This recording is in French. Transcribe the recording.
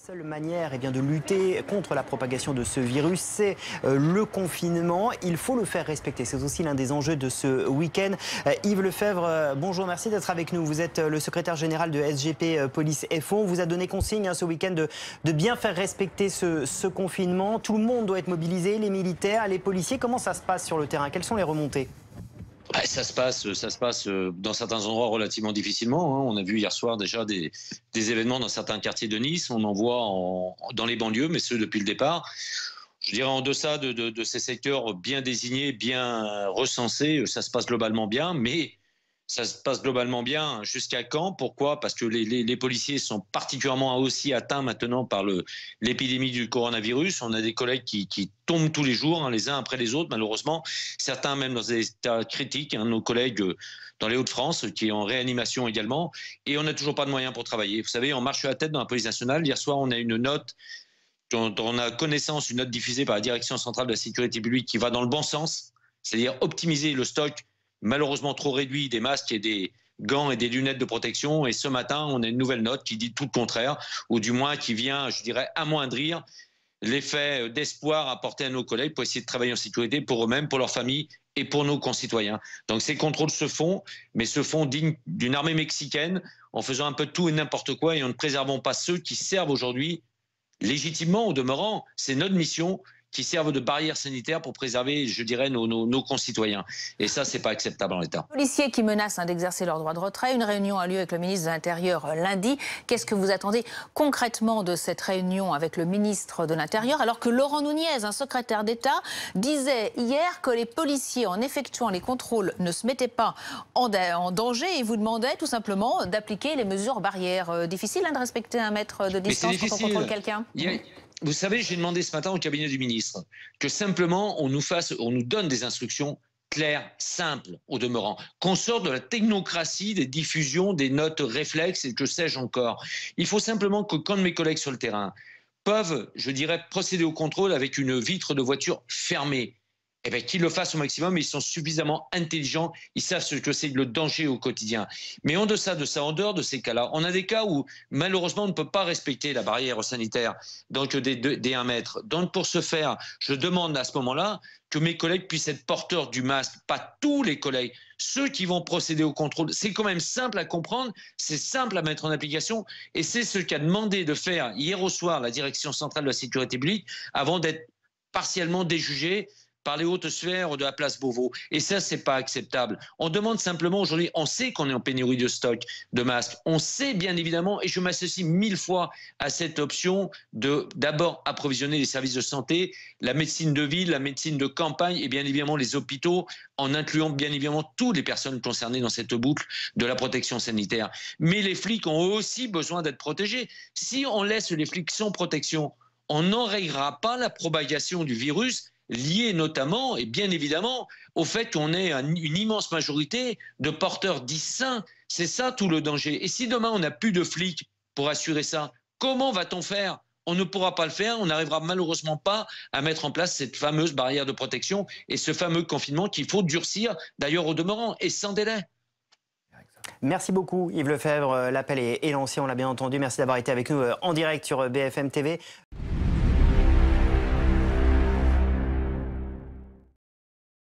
seule manière de lutter contre la propagation de ce virus, c'est le confinement. Il faut le faire respecter. C'est aussi l'un des enjeux de ce week-end. Yves Lefebvre, bonjour, merci d'être avec nous. Vous êtes le secrétaire général de SGP Police FO. On vous a donné consigne ce week-end de bien faire respecter ce confinement. Tout le monde doit être mobilisé, les militaires, les policiers. Comment ça se passe sur le terrain? Quelles sont les remontées? Ça se passe dans certains endroits relativement difficilement. On a vu hier soir déjà des événements dans certains quartiers de Nice. On en voit dans les banlieues, mais ceux depuis le départ. Je dirais en deçà de ces secteurs bien désignés, bien recensés, ça se passe globalement bien, mais ça se passe globalement bien jusqu'à quand? Pourquoi? Parce que les policiers sont particulièrement aussi atteints maintenant par l'épidémie du coronavirus. On a des collègues qui tombent tous les jours, les uns après les autres, malheureusement. Certains même dans des états critiques, nos collègues dans les Hauts-de-France, qui est en réanimation également. Et on n'a toujours pas de moyens pour travailler. Vous savez, on marche à la tête dans la police nationale. Hier soir, on a une note dont on a connaissance, une note diffusée par la Direction centrale de la sécurité publique qui va dans le bon sens, c'est-à-dire optimiser le stock malheureusement trop réduit des masques et des gants et des lunettes de protection. Et ce matin, on a une nouvelle note qui dit tout le contraire, ou du moins qui vient, je dirais, amoindrir l'effet d'espoir apporté à nos collègues pour essayer de travailler en sécurité pour eux-mêmes, pour leurs familles et pour nos concitoyens. Donc ces contrôles se font, mais se font dignes d'une armée mexicaine, en faisant un peu de tout et n'importe quoi, et en ne préservant pas ceux qui servent aujourd'hui légitimement, au demeurant, c'est notre mission, qui servent de barrière sanitaire pour préserver, je dirais, nos concitoyens. Et ça, c'est pas acceptable en l'état. Policiers qui menacent d'exercer leur droit de retrait. Une réunion a lieu avec le ministre de l'Intérieur lundi. Qu'est-ce que vous attendez concrètement de cette réunion avec le ministre de l'Intérieur, alors que Laurent Nunez, un secrétaire d'État, disait hier que les policiers, en effectuant les contrôles, ne se mettaient pas en danger et vous demandait tout simplement d'appliquer les mesures barrières. Difficile de respecter 1 mètre de distance quand on contrôle quelqu'un. Vous savez, j'ai demandé ce matin au cabinet du ministre que simplement on nous donne des instructions claires, simples au demeurant, qu'on sorte de la technocratie des diffusions, des notes réflexes et que sais-je encore. Il faut simplement que quand mes collègues sur le terrain peuvent, je dirais, procéder au contrôle avec une vitre de voiture fermée, eh bien, qu'ils le fassent au maximum, ils sont suffisamment intelligents, ils savent ce que c'est le danger au quotidien. Mais en deçà de ça, en dehors de ces cas-là, on a des cas où malheureusement on ne peut pas respecter la barrière sanitaire, donc des 1 mètre. Donc pour ce faire, je demande à ce moment-là que mes collègues puissent être porteurs du masque, pas tous les collègues, ceux qui vont procéder au contrôle. C'est quand même simple à comprendre, c'est simple à mettre en application, et c'est ce qu'a demandé de faire hier au soir la Direction centrale de la sécurité publique avant d'être partiellement déjugé par les hautes sphères de la place Beauvau. Et ça, c'est pas acceptable. On demande simplement aujourd'hui, on sait qu'on est en pénurie de stock de masques. On sait bien évidemment, et je m'associe 1000 fois à cette option de d'abord approvisionner les services de santé, la médecine de ville, la médecine de campagne et bien évidemment les hôpitaux, en incluant bien évidemment toutes les personnes concernées dans cette boucle de la protection sanitaire. Mais les flics ont aussi besoin d'être protégés. Si on laisse les flics sans protection, on n'enrayera pas la propagation du virus, lié notamment et bien évidemment au fait qu'on ait une immense majorité de porteurs dits sains. C'est ça tout le danger. Et si demain on n'a plus de flics pour assurer ça, comment va-t-on faire? On ne pourra pas le faire, on n'arrivera malheureusement pas à mettre en place cette fameuse barrière de protection et ce fameux confinement qu'il faut durcir d'ailleurs au demeurant et sans délai. Merci beaucoup Yves Lefebvre, l'appel est lancé, on l'a bien entendu. Merci d'avoir été avec nous en direct sur BFM TV.